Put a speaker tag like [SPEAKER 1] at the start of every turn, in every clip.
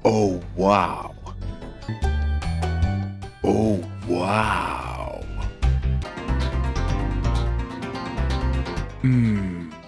[SPEAKER 1] Oh wow. Oh wow.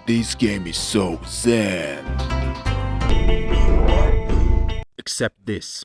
[SPEAKER 1] This game is so zen.
[SPEAKER 2] Except this.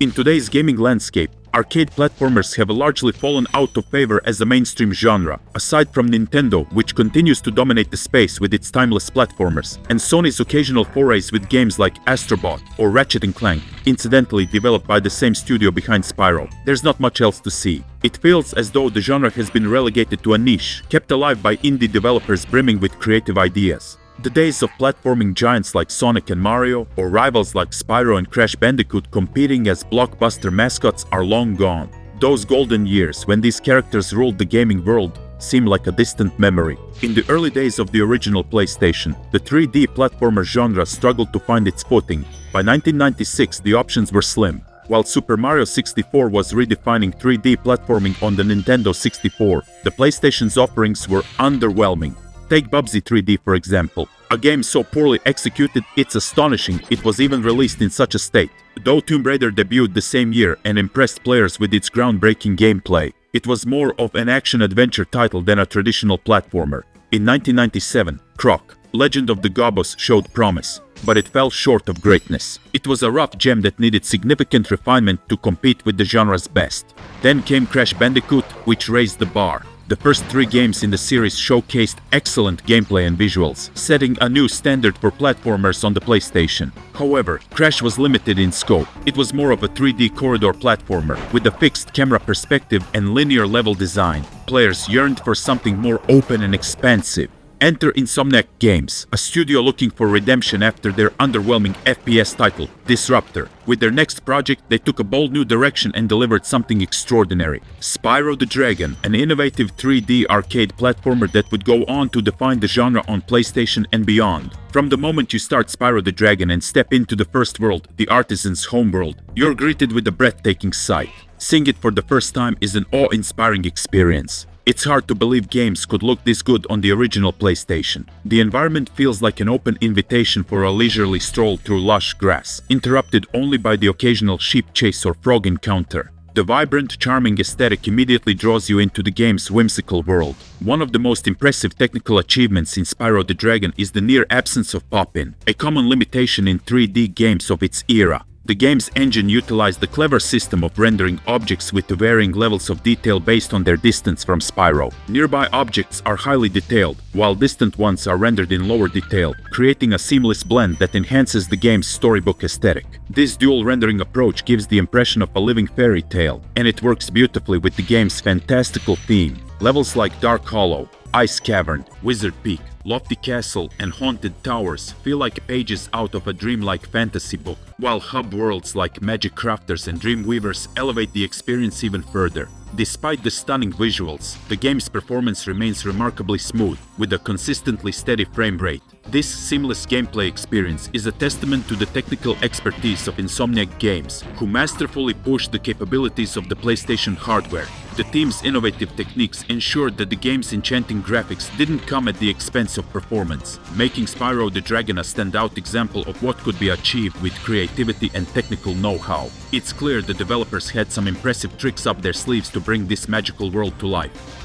[SPEAKER 2] In today's gaming landscape, arcade platformers have largely fallen out of favor as a mainstream genre, aside from Nintendo, which continues to dominate the space with its timeless platformers, and Sony's occasional forays with games like Astro Bot or Ratchet & Clank, incidentally developed by the same studio behind Spyro. There's not much else to see. It feels as though the genre has been relegated to a niche, kept alive by indie developers brimming with creative ideas. The days of platforming giants like Sonic and Mario, or rivals like Spyro and Crash Bandicoot competing as blockbuster mascots are long gone. Those golden years when these characters ruled the gaming world seem like a distant memory. In the early days of the original PlayStation, the 3D platformer genre struggled to find its footing. By 1996, the options were slim. While Super Mario 64 was redefining 3D platforming on the Nintendo 64, the PlayStation's offerings were underwhelming. Take Bubsy 3D for example. A game so poorly executed, it's astonishing it was even released in such a state. Though Tomb Raider debuted the same year and impressed players with its groundbreaking gameplay, it was more of an action-adventure title than a traditional platformer. In 1997, Croc, Legend of the Gobbos showed promise, but it fell short of greatness. It was a rough gem that needed significant refinement to compete with the genre's best. Then came Crash Bandicoot, which raised the bar. The first 3 games in the series showcased excellent gameplay and visuals, setting a new standard for platformers on the PlayStation. However, Crash was limited in scope. It was more of a 3D corridor platformer, with a fixed camera perspective and linear level design. Players yearned for something more open and expansive. Enter Insomniac Games, a studio looking for redemption after their underwhelming FPS title, Disruptor. With their next project, they took a bold new direction and delivered something extraordinary. Spyro the Dragon, an innovative 3D arcade platformer that would go on to define the genre on PlayStation and beyond. From the moment you start Spyro the Dragon and step into the first world, the artisan's homeworld, you're greeted with a breathtaking sight. Seeing it for the first time is an awe-inspiring experience. It's hard to believe games could look this good on the original PlayStation. The environment feels like an open invitation for a leisurely stroll through lush grass, interrupted only by the occasional sheep chase or frog encounter. The vibrant, charming aesthetic immediately draws you into the game's whimsical world. One of the most impressive technical achievements in Spyro the Dragon is the near absence of pop-in, a common limitation in 3D games of its era. The game's engine utilized the clever system of rendering objects with varying levels of detail based on their distance from Spyro. Nearby objects are highly detailed, while distant ones are rendered in lower detail, creating a seamless blend that enhances the game's storybook aesthetic. This dual rendering approach gives the impression of a living fairy tale, and it works beautifully with the game's fantastical theme. Levels like Dark Hollow, Ice Cavern, Wizard Peak, Lofty Castle, and Haunted Towers feel like pages out of a dreamlike fantasy book, while hub worlds like Magic Crafters and Dreamweavers elevate the experience even further. Despite the stunning visuals, the game's performance remains remarkably smooth, with a consistently steady frame rate. This seamless gameplay experience is a testament to the technical expertise of Insomniac Games, who masterfully pushed the capabilities of the PlayStation hardware. The team's innovative techniques ensured that the game's enchanting graphics didn't come at the expense of performance, making Spyro the Dragon a standout example of what could be achieved with creativity and technical know-how. It's clear the developers had some impressive tricks up their sleeves to bring this magical world to life.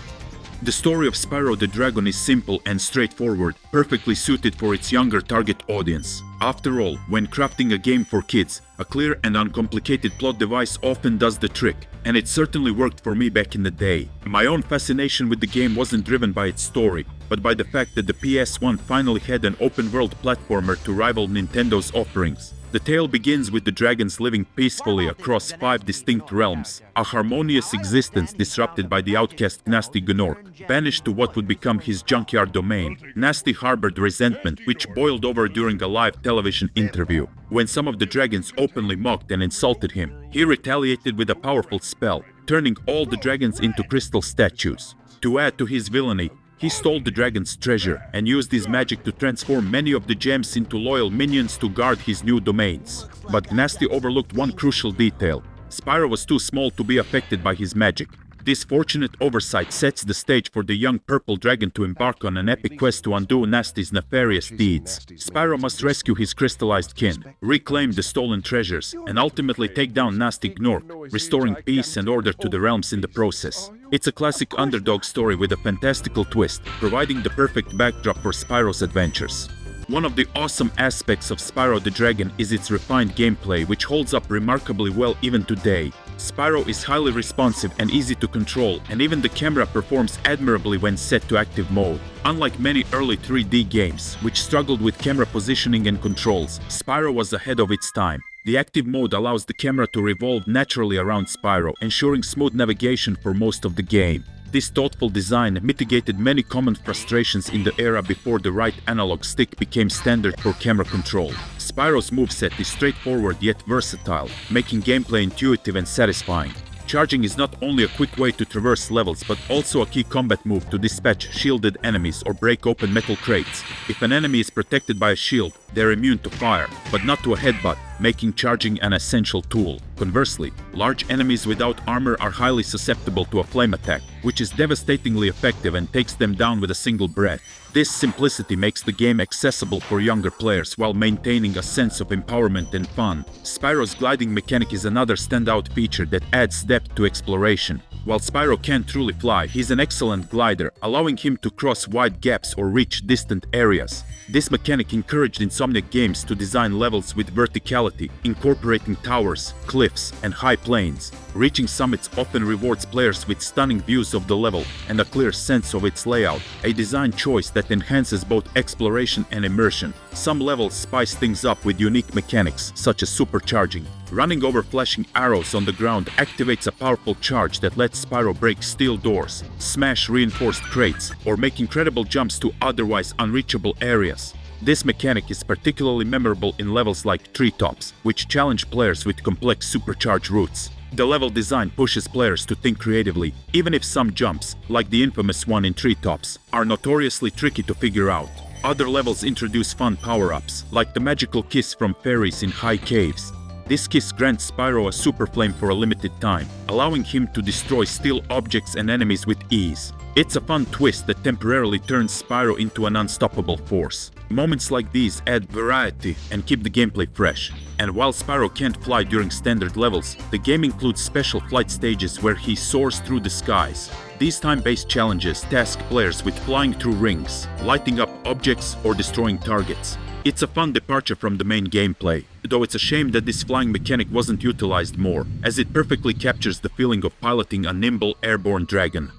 [SPEAKER 2] The story of Spyro the Dragon is simple and straightforward, perfectly suited for its younger target audience. After all, when crafting a game for kids, a clear and uncomplicated plot device often does the trick, and it certainly worked for me back in the day. My own fascination with the game wasn't driven by its story, but by the fact that the PS1 finally had an open-world platformer to rival Nintendo's offerings. The tale begins with the dragons living peacefully across 5 distinct realms, a harmonious existence disrupted by the outcast Gnasty Gnorc. Banished to what would become his junkyard domain, Gnasty harbored resentment, which boiled over during a live television interview. When some of the dragons openly mocked and insulted him, he retaliated with a powerful spell, turning all the dragons into crystal statues. To add to his villainy, he stole the dragon's treasure and used his magic to transform many of the gems into loyal minions to guard his new domains. But Gnasty overlooked one crucial detail. Spyro was too small to be affected by his magic. This fortunate oversight sets the stage for the young purple dragon to embark on an epic quest to undo Nasty's nefarious deeds. Spyro must rescue his crystallized kin, reclaim the stolen treasures, and ultimately take down Nasty Gnorc, restoring peace and order to the realms in the process. It's a classic underdog story with a fantastical twist, providing the perfect backdrop for Spyro's adventures. One of the awesome aspects of Spyro the Dragon is its refined gameplay, which holds up remarkably well even today. Spyro is highly responsive and easy to control, and even the camera performs admirably when set to active mode. Unlike many early 3D games, which struggled with camera positioning and controls, Spyro was ahead of its time. The active mode allows the camera to revolve naturally around Spyro, ensuring smooth navigation for most of the game. This thoughtful design mitigated many common frustrations in the era before the right analog stick became standard for camera control. Spyro's moveset is straightforward yet versatile, making gameplay intuitive and satisfying. Charging is not only a quick way to traverse levels, but also a key combat move to dispatch shielded enemies or break open metal crates. If an enemy is protected by a shield, they're immune to fire, but not to a headbutt, making charging an essential tool. Conversely, large enemies without armor are highly susceptible to a flame attack, which is devastatingly effective and takes them down with a single breath. This simplicity makes the game accessible for younger players while maintaining a sense of empowerment and fun. Spyro's gliding mechanic is another standout feature that adds depth to exploration. While Spyro can't truly fly, he's an excellent glider, allowing him to cross wide gaps or reach distant areas. This mechanic encouraged Insomniac Games to design levels with verticality, incorporating towers, cliffs, and high plains. Reaching summits often rewards players with stunning views of the level and a clear sense of its layout, a design choice that enhances both exploration and immersion. Some levels spice things up with unique mechanics, such as supercharging. Running over flashing arrows on the ground activates a powerful charge that lets Spyro break steel doors, smash reinforced crates, or make incredible jumps to otherwise unreachable areas. This mechanic is particularly memorable in levels like Treetops, which challenge players with complex supercharge routes. The level design pushes players to think creatively, even if some jumps, like the infamous one in Treetops, are notoriously tricky to figure out. Other levels introduce fun power-ups, like the magical kiss from fairies in high caves. This kiss grants Spyro a super flame for a limited time, allowing him to destroy steel objects and enemies with ease. It's a fun twist that temporarily turns Spyro into an unstoppable force. Moments like these add variety and keep the gameplay fresh. And while Spyro can't fly during standard levels, the game includes special flight stages where he soars through the skies. These time-based challenges task players with flying through rings, lighting up objects, or destroying targets. It's a fun departure from the main gameplay, though it's a shame that this flying mechanic wasn't utilized more, as it perfectly captures the feeling of piloting a nimble airborne dragon.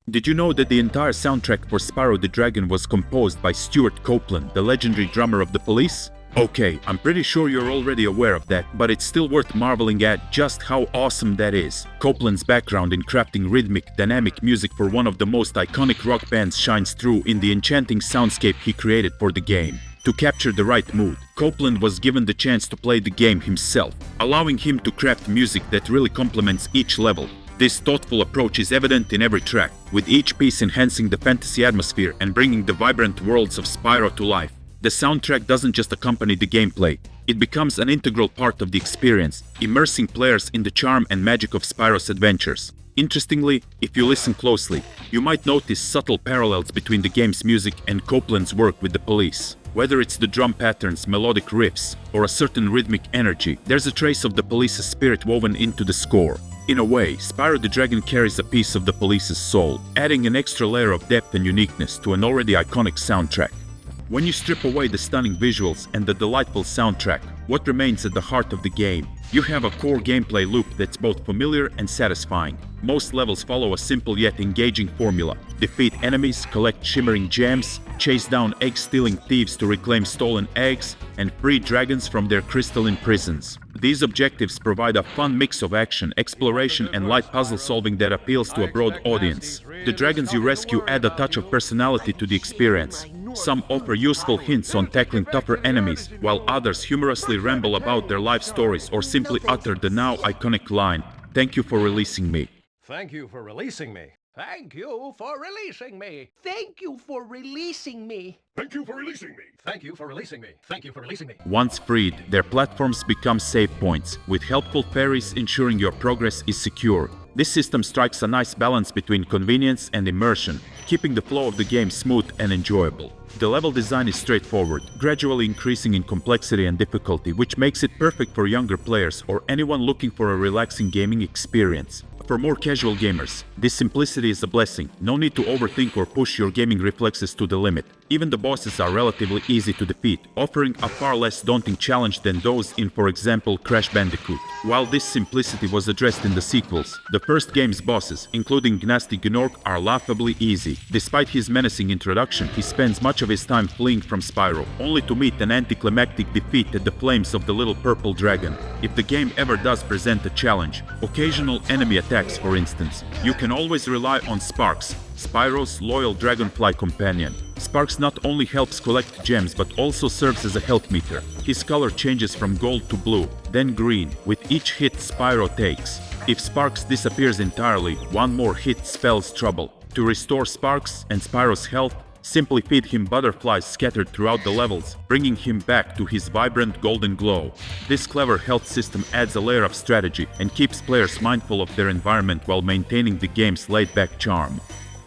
[SPEAKER 2] Did you know that the entire soundtrack for Spyro the Dragon was composed by Stuart Copeland, the legendary drummer of The Police? Okay, I'm pretty sure you're already aware of that, but it's still worth marveling at just how awesome that is. Copeland's background in crafting rhythmic, dynamic music for one of the most iconic rock bands shines through in the enchanting soundscape he created for the game. To capture the right mood, Copeland was given the chance to play the game himself, allowing him to craft music that really complements each level. This thoughtful approach is evident in every track, with each piece enhancing the fantasy atmosphere and bringing the vibrant worlds of Spyro to life. The soundtrack doesn't just accompany the gameplay, it becomes an integral part of the experience, immersing players in the charm and magic of Spyro's adventures. Interestingly, if you listen closely, you might notice subtle parallels between the game's music and Copeland's work with The Police. Whether it's the drum patterns, melodic riffs, or a certain rhythmic energy, there's a trace of The Police's spirit woven into the score. In a way, Spyro the Dragon carries a piece of The Police's soul, adding an extra layer of depth and uniqueness to an already iconic soundtrack. When you strip away the stunning visuals and the delightful soundtrack, what remains at the heart of the game? You have a core gameplay loop that's both familiar and satisfying. Most levels follow a simple yet engaging formula. Defeat enemies, collect shimmering gems, chase down egg-stealing thieves to reclaim stolen eggs, and free dragons from their crystalline prisons. These objectives provide a fun mix of action, exploration, and light puzzle solving that appeals to a broad audience. The dragons you rescue add a touch of personality to the experience. Some offer useful hints on tackling tougher enemies, while others humorously ramble about their life stories or simply utter the now iconic line, "Thank you for releasing me."
[SPEAKER 3] Thank you for releasing me. Thank you for releasing me.
[SPEAKER 4] Thank you for releasing me.
[SPEAKER 5] Thank you for releasing me.
[SPEAKER 3] Thank you for releasing me. Thank you for releasing me.
[SPEAKER 2] Once freed, their platforms become save points, with helpful fairies ensuring your progress is secure. This system strikes a nice balance between convenience and immersion, keeping the flow of the game smooth and enjoyable. The level design is straightforward, gradually increasing in complexity and difficulty, which makes it perfect for younger players or anyone looking for a relaxing gaming experience. For more casual gamers, this simplicity is a blessing. No need to overthink or push your gaming reflexes to the limit. Even the bosses are relatively easy to defeat, offering a far less daunting challenge than those in, for example, Crash Bandicoot. While this simplicity was addressed in the sequels, the first game's bosses, including Gnasty Gnorc, are laughably easy. Despite his menacing introduction, he spends much of his time fleeing from Spyro, only to meet an anticlimactic defeat at the flames of the little purple dragon. If the game ever does present a challenge, occasional enemy attacks for instance, you can always rely on Sparks, Spyro's loyal dragonfly companion. Sparks not only helps collect gems but also serves as a health meter. His color changes from gold to blue, then green, with each hit Spyro takes. If Sparks disappears entirely, one more hit spells trouble. To restore Sparks and Spyro's health, simply feed him butterflies scattered throughout the levels, bringing him back to his vibrant golden glow. This clever health system adds a layer of strategy and keeps players mindful of their environment while maintaining the game's laid-back charm.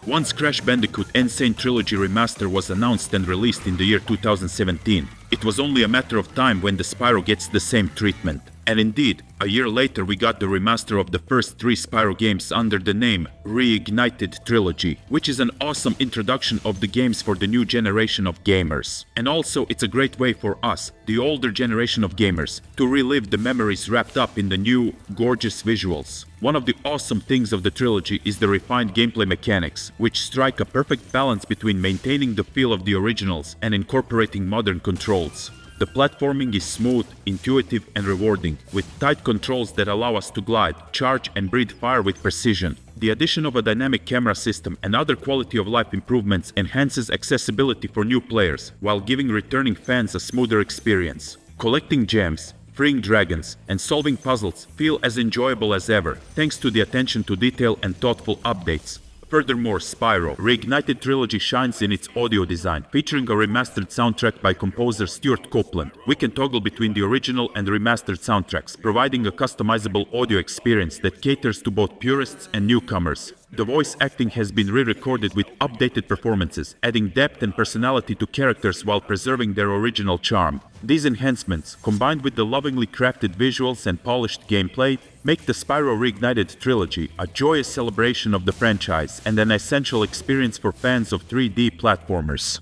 [SPEAKER 2] Once Crash Bandicoot N. Sane Trilogy Remaster was announced and released in the year 2017, it was only a matter of time when the Spyro gets the same treatment. And indeed, a year later we got the remaster of the first 3 Spyro games under the name Reignited Trilogy, which is an awesome introduction of the games for the new generation of gamers. And also it's a great way for us, the older generation of gamers, to relive the memories wrapped up in the new, gorgeous visuals. One of the awesome things of the trilogy is the refined gameplay mechanics, which strike a perfect balance between maintaining the feel of the originals and incorporating modern controls. The platforming is smooth, intuitive and rewarding, with tight controls that allow us to glide, charge and breathe fire with precision. The addition of a dynamic camera system and other quality of life improvements enhances accessibility for new players, while giving returning fans a smoother experience. Collecting gems, freeing dragons, and solving puzzles feel as enjoyable as ever, thanks to the attention to detail and thoughtful updates. Furthermore, Spyro Reignited Trilogy shines in its audio design, featuring a remastered soundtrack by composer Stuart Copeland. We can toggle between the original and remastered soundtracks, providing a customizable audio experience that caters to both purists and newcomers. The voice acting has been re-recorded with updated performances, adding depth and personality to characters while preserving their original charm. These enhancements, combined with the lovingly crafted visuals and polished gameplay, make the Spyro Reignited Trilogy a joyous celebration of the franchise and an essential experience for fans of 3D platformers.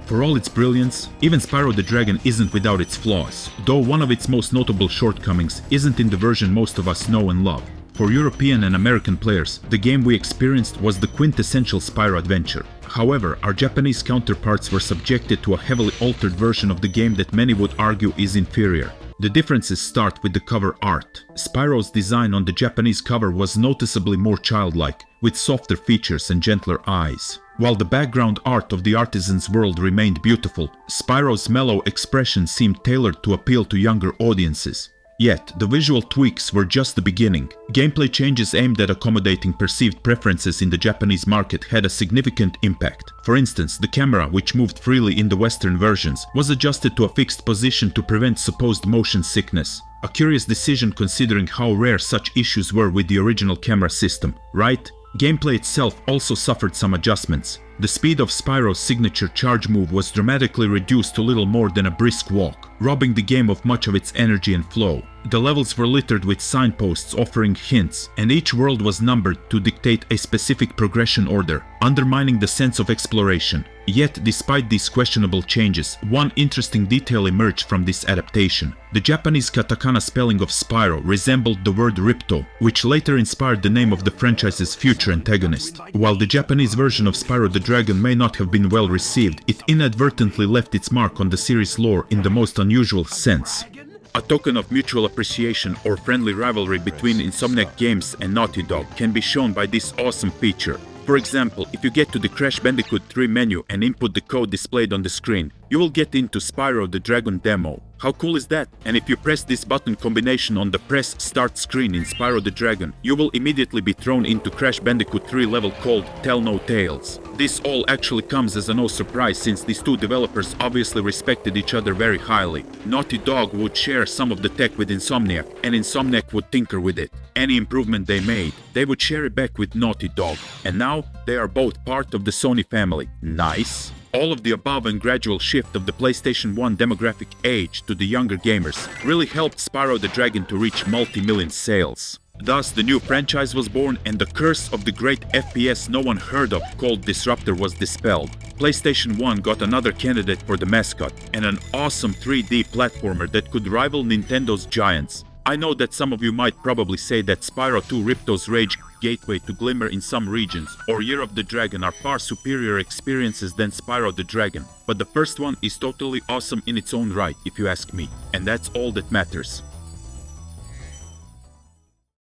[SPEAKER 2] For all its brilliance, even Spyro the Dragon isn't without its flaws, though one of its most notable shortcomings isn't in the version most of us know and love. For European and American players, the game we experienced was the quintessential Spyro adventure. However, our Japanese counterparts were subjected to a heavily altered version of the game that many would argue is inferior. The differences start with the cover art. Spyro's design on the Japanese cover was noticeably more childlike, with softer features and gentler eyes. While the background art of the artisan's world remained beautiful, Spyro's mellow expression seemed tailored to appeal to younger audiences. Yet, the visual tweaks were just the beginning. Gameplay changes aimed at accommodating perceived preferences in the Japanese market had a significant impact. For instance, the camera, which moved freely in the Western versions, was adjusted to a fixed position to prevent supposed motion sickness. A curious decision considering how rare such issues were with the original camera system, right? Gameplay itself also suffered some adjustments. The speed of Spyro's signature charge move was dramatically reduced to little more than a brisk walk, robbing the game of much of its energy and flow. The levels were littered with signposts offering hints, and each world was numbered to dictate a specific progression order, undermining the sense of exploration. Yet, despite these questionable changes, one interesting detail emerged from this adaptation. The Japanese katakana spelling of Spyro resembled the word Ripto, which later inspired the name of the franchise's future antagonist. While the Japanese version of Spyro the Dragon may not have been well received, it inadvertently left its mark on the series' lore in the most unusual sense. A token of mutual appreciation or friendly rivalry between Insomniac Games and Naughty Dog can be shown by this awesome feature. For example, if you get to the Crash Bandicoot 3 menu and input the code displayed on the screen, you will get into Spyro the Dragon demo. How cool is that? And if you press this button combination on the press start screen in Spyro the Dragon, you will immediately be thrown into Crash Bandicoot 3 level called Tell No Tales. This all actually comes as a no surprise since these two developers obviously respected each other very highly. Naughty Dog would share some of the tech with Insomniac, and Insomniac would tinker with it. Any improvement they made, they would share it back with Naughty Dog. And now, they are both part of the Sony family. Nice. All of the above and gradual shift of the PlayStation 1 demographic age to the younger gamers really helped Spyro the Dragon to reach multi-million sales. Thus, the new franchise was born and the curse of the great FPS no one heard of called Disruptor was dispelled. PlayStation 1 got another candidate for the mascot and an awesome 3D platformer that could rival Nintendo's giants. I know that some of you might probably say that Spyro 2 Ripto's Rage, Gateway to Glimmer in some regions, or Year of the Dragon are far superior experiences than Spyro the Dragon, but the first one is totally awesome in its own right, if you ask me, and that's all that matters.